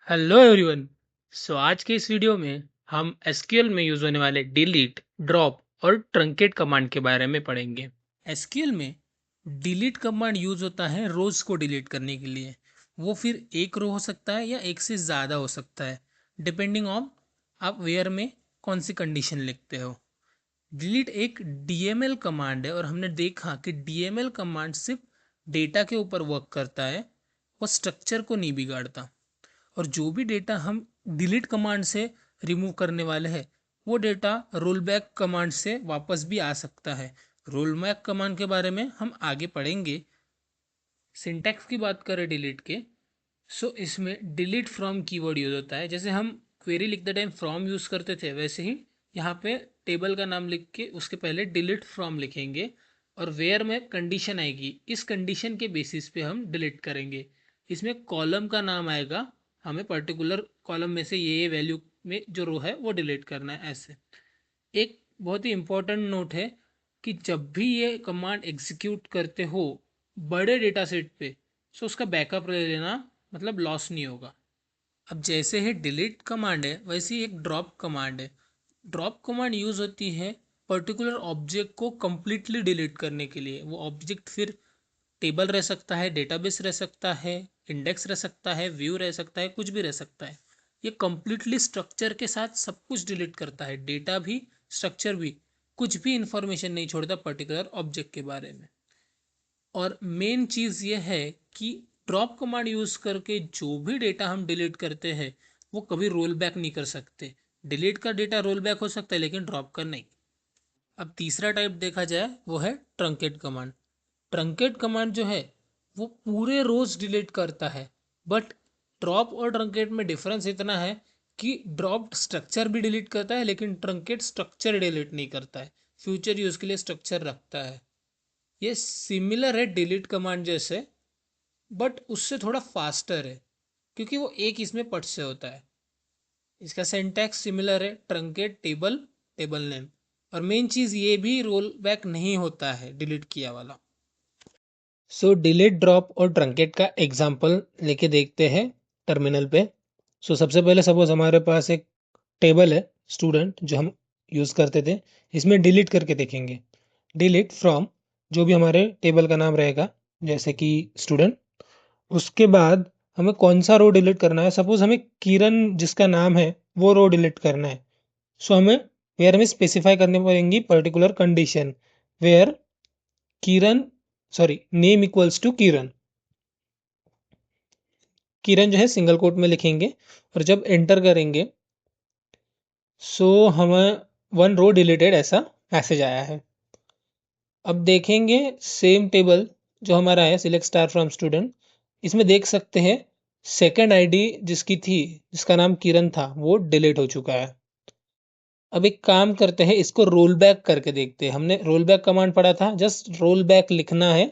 Hello everyone. आज के इस वीडियो में हम एसक्यूएल में यूज होने वाले डिलीट, ड्रॉप और ट्रंकेट कमांड के बारे में पढ़ेंगे। एसक्यूएल में डिलीट कमांड यूज होता है रोज को डिलीट करने के लिए। वो फिर एक रो हो सकता है या एक से ज़्यादा हो सकता है, डिपेंडिंग ऑन आप वेयर में कौन सी कंडीशन लिखते हो। डिलीट एक डीएमएल कमांड है और हमने देखा कि डीएमएल कमांड सिर्फ डेटा के ऊपर वर्क करता है, वो स्ट्रक्चर को नहीं बिगाड़ता। और जो भी डेटा हम डिलीट कमांड से रिमूव करने वाले हैं वो डेटा रोल बैक कमांड से वापस भी आ सकता है। रोल बैक कमांड के बारे में हम आगे पढ़ेंगे। सिंटैक्स की बात करें डिलीट के, इसमें डिलीट फ्रॉम कीवर्ड यूज होता है। जैसे हम क्वेरी लिखते टाइम फ्रॉम यूज करते थे, वैसे ही यहाँ पे टेबल का नाम लिख के उसके पहले डिलीट फ्रॉम लिखेंगे और वेयर में कंडीशन आएगी, इस कंडीशन के बेसिस पे हम डिलीट करेंगे। इसमें कॉलम का नाम आएगा, हमें पर्टिकुलर कॉलम में से ये वैल्यू में जो रो है वो डिलीट करना है। ऐसे एक बहुत ही इंपॉर्टेंट नोट है कि जब भी ये कमांड एग्जीक्यूट करते हो बड़े डेटा सेट पे, उसका बैकअप ले लेना, मतलब लॉस नहीं होगा। अब जैसे है डिलीट कमांड है, वैसे ही एक ड्रॉप कमांड है। ड्रॉप कमांड यूज होती है पर्टिकुलर ऑब्जेक्ट को कंप्लीटली डिलीट करने के लिए। वो ऑब्जेक्ट फिर टेबल रह सकता है, डेटाबेस रह सकता है, इंडेक्स रह सकता है, व्यू रह सकता है, कुछ भी रह सकता है। ये कंप्लीटली स्ट्रक्चर के साथ सब कुछ डिलीट करता है, डेटा भी, स्ट्रक्चर भी, कुछ भी इंफॉर्मेशन नहीं छोड़ता पर्टिकुलर ऑब्जेक्ट के बारे में। और मेन चीज़ ये है कि ड्रॉप कमांड यूज़ करके जो भी डेटा हम डिलीट करते हैं वो कभी रोल बैक नहीं कर सकते। डिलीट का डेटा रोल बैक हो सकता है लेकिन ड्रॉप का नहीं। अब तीसरा टाइप देखा जाए वो है ट्रंकेट कमांड। ट्रंकेट कमांड जो है वो पूरे रोज डिलीट करता है, बट ड्रॉप और ट्रंकेट में डिफरेंस इतना है कि ड्रॉप स्ट्रक्चर भी डिलीट करता है लेकिन ट्रंकेट स्ट्रक्चर डिलीट नहीं करता है, फ्यूचर यूज के लिए स्ट्रक्चर रखता है। ये सिमिलर है डिलीट कमांड जैसे, बट उससे थोड़ा फास्टर है क्योंकि वो एक इसमें पट से होता है। इसका सिंटैक्स सिमिलर है, ट्रंकेट टेबल, टेबल नेम। और मेन चीज़ ये भी रोल बैक नहीं होता है डिलीट किया वाला। डिलीट, ड्रॉप और ट्रंकेट का एग्जाम्पल लेके देखते हैं टर्मिनल पे। सबसे पहले सपोज हमारे पास एक टेबल है स्टूडेंट जो हम यूज़ करते थे, इसमें डिलीट करके देखेंगे। डिलीट फ्रॉम जो भी हमारे टेबल का नाम रहेगा, जैसे कि स्टूडेंट। उसके बाद हमें कौन सा रो डिलीट करना है, सपोज हमें किरण जिसका नाम है वो रो डिलीट करना है। हमें वेयर में स्पेसिफाई करने पड़ेंगी particular condition, where Kiran, sorry, name equals to Kiran. Kiran जो है सिंगल कोट में लिखेंगे और जब एंटर करेंगे हमें वन रो डिलीटेड ऐसा मैसेज आया है। अब देखेंगे सेम टेबल जो हमारा है सिलेक्ट स्टार फ्रॉम स्टूडेंट, इसमें देख सकते हैं सेकंड आईडी जिसकी थी, जिसका नाम किरण था, वो डिलीट हो चुका है। अब एक काम करते हैं, इसको रोल बैक करके देखते हैं। हमने रोल बैक कमांड पढ़ा था, जस्ट रोल बैक लिखना है,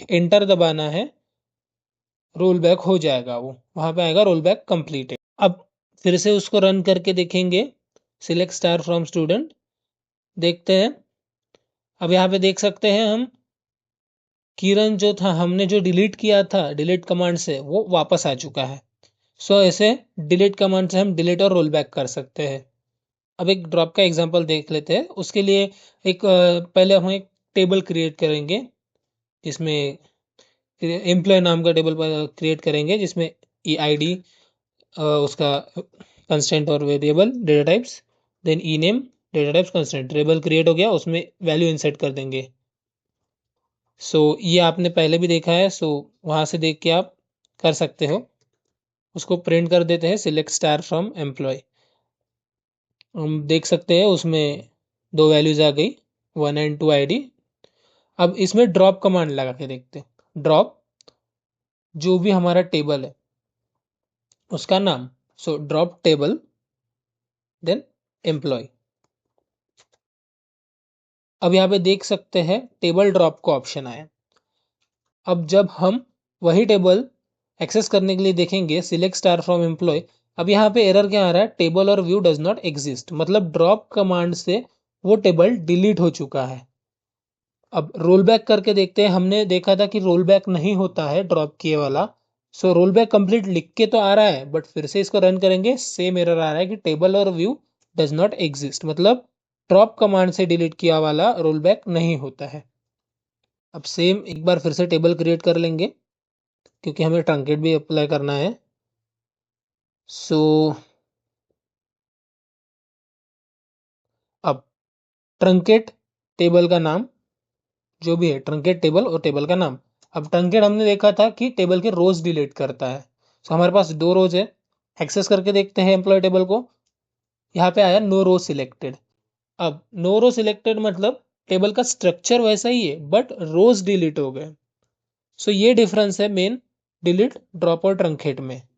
एंटर दबाना है, रोल बैक हो जाएगा, वो वहां पे आएगा रोल बैक कंप्लीटेड। अब फिर से उसको रन करके देखेंगे, सिलेक्ट स्टार फ्रॉम स्टूडेंट, देखते हैं। अब यहाँ पे देख सकते हैं हम किरण जो था, हमने जो डिलीट किया था डिलीट कमांड से, वो वापस आ चुका है। ऐसे डिलीट कमांड से हम डिलीट और रोल बैक कर सकते हैं। अब एक ड्रॉप का एग्जांपल देख लेते हैं। उसके लिए पहले हम एक टेबल क्रिएट करेंगे जिसमें एम्प्लॉय नाम का टेबल क्रिएट करेंगे, जिसमें ई आई डी, उसका कंस्टेंट और variable data types, then E name, data types constant. Table create हो गया, उसमें वैल्यू इंसर्ट कर देंगे। ये आपने पहले भी देखा है, वहां से देख के आप कर सकते हो। उसको प्रिंट कर देते हैं, सिलेक्ट स्टार फ्रॉम एम्प्लॉय। हम देख सकते हैं उसमें दो वैल्यूज आ गई, 1 and 2 ID। अब इसमें ड्रॉप कमांड लगा के देखते हैं। ड्रॉप जो भी हमारा टेबल है उसका नाम, ड्रॉप टेबल, देन एम्प्लॉय। अब यहाँ पे देख सकते हैं टेबल ड्रॉप का ऑप्शन आया। अब जब हम वही टेबल एक्सेस करने के लिए देखेंगे, सिलेक्ट स्टार फ्रॉम एम्प्लॉय, अब यहाँ पे एरर क्या आ रहा है, टेबल और व्यू डज नॉट एग्जिस्ट, मतलब ड्रॉप कमांड से वो टेबल डिलीट हो चुका है। अब रोल बैक करके देखते हैं। हमने देखा था कि रोल बैक नहीं होता है ड्रॉप किए वाला, सो रोल बैक कंप्लीट लिख के तो आ रहा है, बट फिर से इसको रन करेंगे, सेम एरर आ रहा है कि टेबल और व्यू डज नॉट एग्जिस्ट, मतलब ड्रॉप कमांड से डिलीट किया वाला रोल बैक नहीं होता है। अब सेम एक बार फिर से टेबल क्रिएट कर लेंगे, क्योंकि हमें ट्रंकेट भी अप्लाई करना है। सो अब ट्रंकेट टेबल का नाम जो भी है, ट्रंकेट टेबल और टेबल का नाम। अब ट्रंकेट हमने देखा था कि टेबल के रोज डिलीट करता है। सो हमारे पास 2 रोज है, एक्सेस करके देखते हैं एम्प्लॉय टेबल को। यहाँ पे आया नो रो सिलेक्टेड। अब नो रो सिलेक्टेड मतलब टेबल का स्ट्रक्चर वैसा ही है, बट रोज डिलीट हो गए। सो ये डिफरेंस है मेन डिलीट, ड्रॉप और ट्रंकेट में।